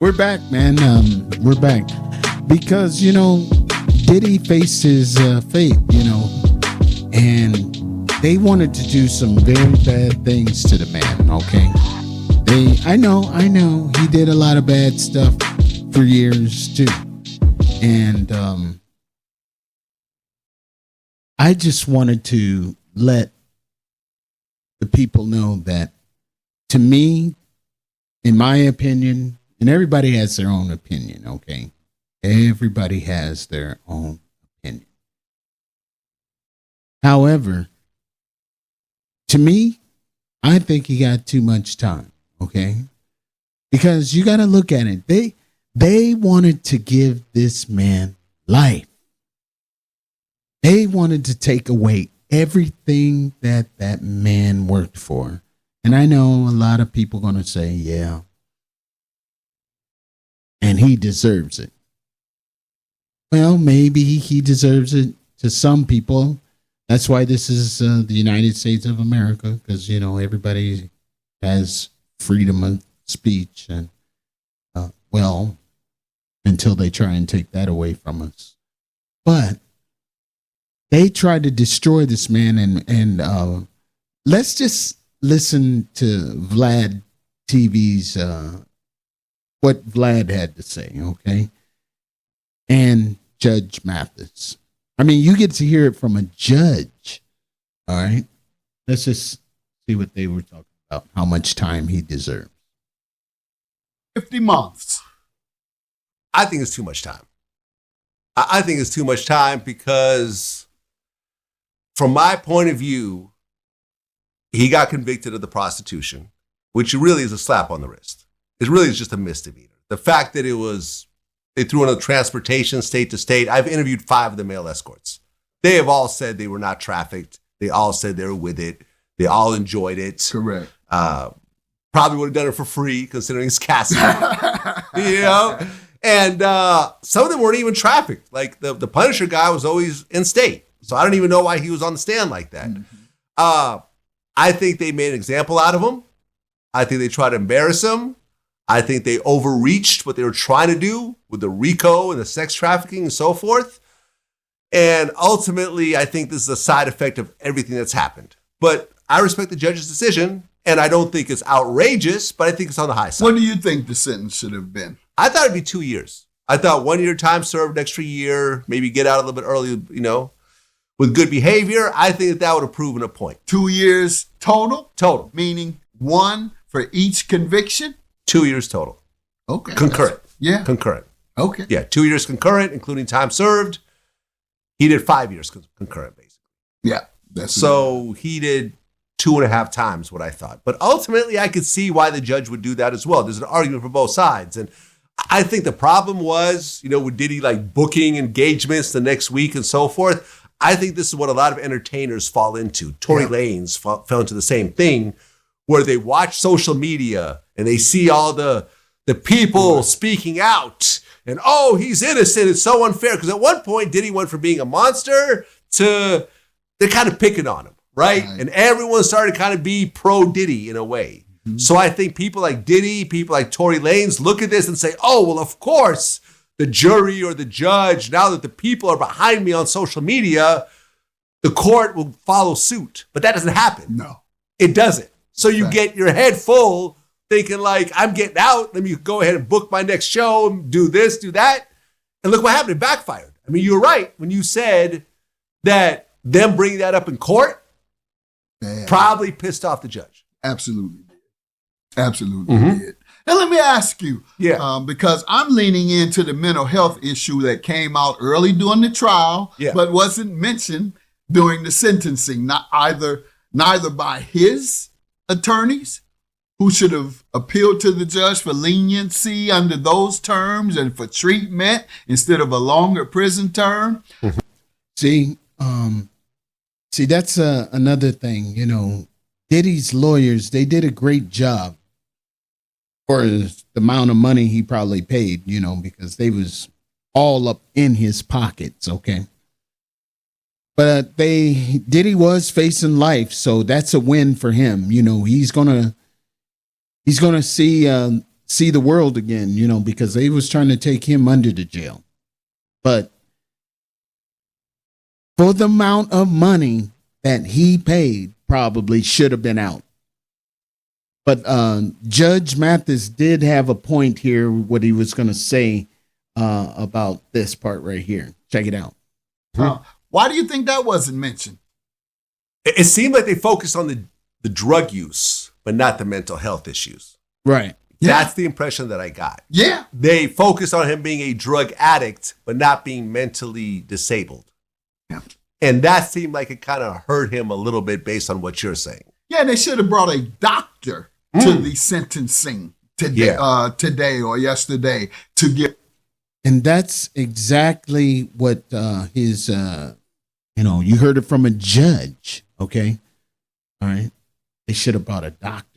We're back, man. We're back because Diddy faced his fate, and they wanted to do some very bad things to the man. Okay, I know, he did a lot of bad stuff for years too, and I just wanted to let the people know that, to me, in my opinion. And everybody has their own opinion, okay? Everybody has their own opinion. However, to me, I think he got too much time, okay? Because you got to look at it. They wanted to give this man life. They wanted to take away everything that man worked for. And I know a lot of people going to say, yeah, and he deserves it. Well, maybe he deserves it to some people. That's why this is the United States of America, because, everybody has freedom of speech. And, until they try and take that away from us. But they tried to destroy this man. And let's just listen to Vlad TV's what Vlad had to say, okay? And Judge Mathis. I mean, you get to hear it from a judge, all right? Let's just see what they were talking about, how much time he deserves. 50 months. I think it's too much time. I think it's too much time because, from my point of view, he got convicted of the prostitution, which really is a slap on the wrist. It really is just a misdemeanor. The fact that they threw in a transportation state to state. I've interviewed 5 of the male escorts. They have all said they were not trafficked. They all said they were with it. They all enjoyed it. Correct. Probably would have done it for free, considering it's casting. And some of them weren't even trafficked. Like the Punisher guy was always in state. So I don't even know why he was on the stand like that. Mm-hmm. I think they made an example out of him. I think they tried to embarrass him. I think they overreached what they were trying to do with the RICO and the sex trafficking and so forth. And ultimately, I think this is a side effect of everything that's happened. But I respect the judge's decision, and I don't think it's outrageous, but I think it's on the high side. What do you think the sentence should have been? I thought it'd be 2 years. I thought 1 year time served, an extra year, maybe get out a little bit early, with good behavior. I think that would have proven a point. 2 years total? Total. Meaning 1 for each conviction? 2 years total. Okay. Concurrent. Yeah. Concurrent. Okay. Yeah, 2 years concurrent, including time served. He did 5 years concurrent, basically. Yeah. So he did 2.5 times what I thought. But ultimately, I could see why the judge would do that as well. There's an argument for both sides. And I think the problem was, with Diddy booking engagements the next week and so forth. I think this is what a lot of entertainers fall into. Tory Lanez fell into the same thing, where they watch social media and they see all the people speaking out and, oh, he's innocent. It's so unfair. Because at one point, Diddy went from being a monster to they're kind of picking on him, right? And everyone started kind of be pro-Diddy in a way. Mm-hmm. So I think people like Diddy, people like Tory Lanez look at this and say, oh, well, of course, the jury or the judge, now that the people are behind me on social media, the court will follow suit. But that doesn't happen. No. It doesn't. So you get your head full thinking I'm getting out. Let me go ahead and book my next show and do this, do that. And look what happened. It backfired. I mean, you were right when you said that them bringing that up in court probably pissed off the judge. Absolutely did. Absolutely did. And let me ask you, because I'm leaning into the mental health issue that came out early during the trial, but wasn't mentioned during the sentencing, neither by his attorneys, who should have appealed to the judge for leniency under those terms and for treatment instead of a longer prison term. See, that's another thing. Diddy's lawyers, they did a great job for the amount of money he probably paid, because they was all up in his pockets, okay? But Diddy was facing life, so that's a win for him. He's gonna see see the world again, you know, because they was trying to take him under the jail. But for the amount of money that he paid, probably should have been out. But Judge Mathis did have a point here, what he was going to say about this part right here. Check it out. Why do you think that wasn't mentioned? It seemed like they focused on the drug use, but not the mental health issues. Right. That's the impression that I got. Yeah. They focused on him being a drug addict, but not being mentally disabled. Yeah. And that seemed like it kind of hurt him a little bit based on what you're saying. Yeah, they should have brought a doctor to the sentencing today or yesterday to get. And that's exactly what his, you heard it from a judge, okay? All right. They should have brought a doctor.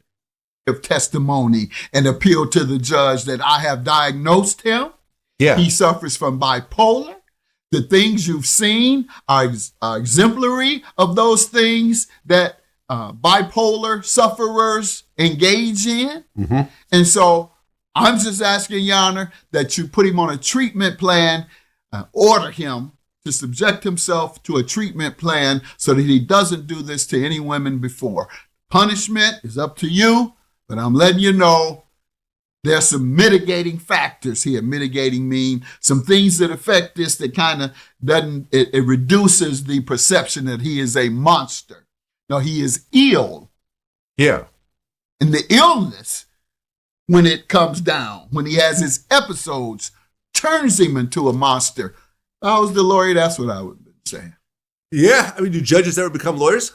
Of testimony and appeal to the judge that I have diagnosed him. Yeah. He suffers from bipolar. The things you've seen are exemplary of those things that bipolar sufferers engage in. Mm-hmm. And so I'm just asking, Your Honor, that you put him on a treatment plan, order him to subject himself to a treatment plan so that he doesn't do this to any women before. Punishment is up to you, but I'm letting you know there's some mitigating factors here. Mitigating mean some things that affect this that kind of it reduces the perception that he is a monster. No, he is ill. Yeah. And the illness, when it comes down, when he has his episodes, turns him into a monster. If I was the lawyer, that's what I would have been saying. Yeah. I mean, do judges ever become lawyers?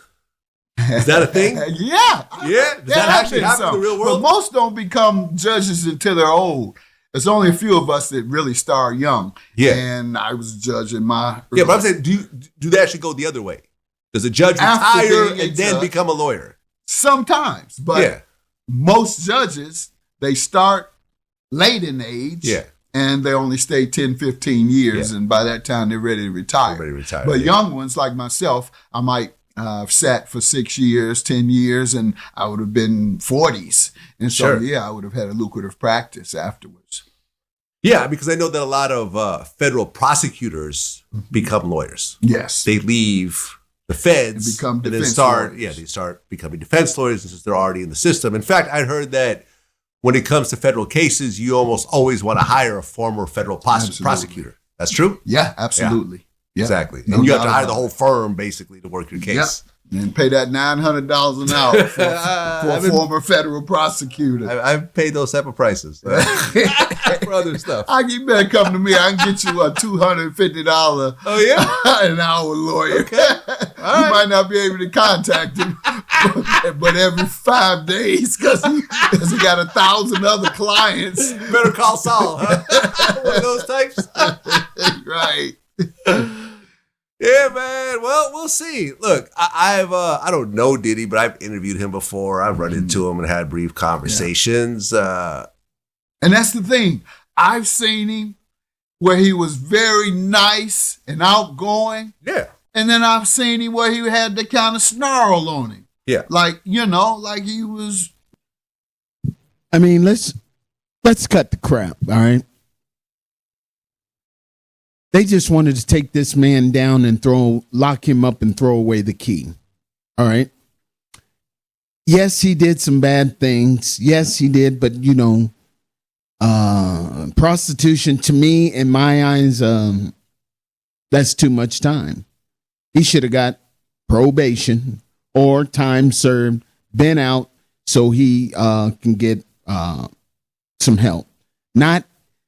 Is that a thing? Yeah. Yeah? Does that actually happen in the real world? But most don't become judges until they're old. There's only a few of us that really start young. Yeah. And I was a judge in my... Yeah, but I'm saying, do they actually go the other way? Does a judge retire and then become a lawyer? Sometimes. But most judges, they start late in age. Yeah. And they only stay 10, 15 years. Yeah. And by that time, they're ready to retire. But young ones like myself, I might... I've sat for 6 years, 10 years, and I would have been 40s. And so, I would have had a lucrative practice afterwards. Yeah, because I know that a lot of federal prosecutors become lawyers. Yes. They leave the feds and become defense lawyers. Yeah, they start becoming defense lawyers since they're already in the system. In fact, I heard that when it comes to federal cases, you almost always want to hire a former federal prosecutor. That's true? Yeah, absolutely. Yeah. Yep. Exactly. And you have to hire the whole firm, basically, to work your case. Yep. And pay that $900 an hour for a former federal prosecutor. I've paid those type of prices for other stuff. You better come to me. I can get you a $250 an hour lawyer. Okay. You might not be able to contact him, but every 5 days, because he got 1,000 other clients. Better call Saul, huh? One of those types. Right. Yeah, man. Well, we'll see. Look, I don't know Diddy, but I've interviewed him before. I've run into him and had brief conversations. And that's the thing. I've seen him where he was very nice and outgoing. Yeah. And then I've seen him where he had the kind of snarl on him. Yeah. Like, like he was. I mean, let's cut the crap, all right? They just wanted to take this man down and lock him up and throw away the key. All right. Yes, he did some bad things. Yes, he did. But, prostitution to me, in my eyes, that's too much time. He should have got probation or time served, been out so he can get some help. Not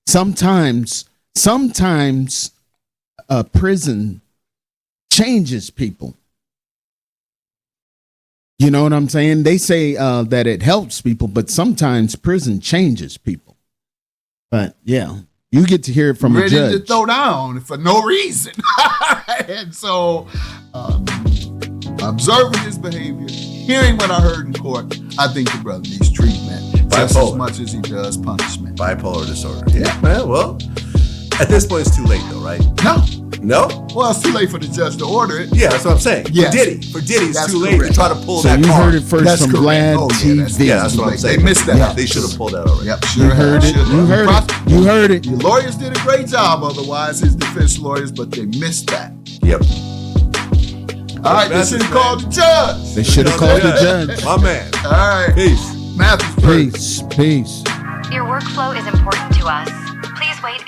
sometimes prison changes people. You know what I'm saying? They say that it helps people, but sometimes prison changes people. But yeah, you get to hear it from a judge. Ready to throw down for no reason. And so, observing his behavior, hearing what I heard in court, I think the brother needs treatment just as much as he does punishment. Bipolar disorder. Yeah, man. Well, at this point, it's too late, though, right? No. No? Well, it's too late for the judge to order it. Yeah, that's what I'm saying. Yes. For Diddy, it's That's too late to correct. try to pull So that you card. heard it first That's from correct. Vlad Oh, TV. Yeah, that's what I'm saying. They missed that out. They should have pulled that already. Yep, You sure heard it. Should You heard it. You heard it. Your lawyers did a great job, otherwise, his defense lawyers, but they missed that. Yep. All right, they should have called the judge. They should have called the judge. My man. All right. Peace. Mathis. Peace. Your workflow is important to us. Please wait.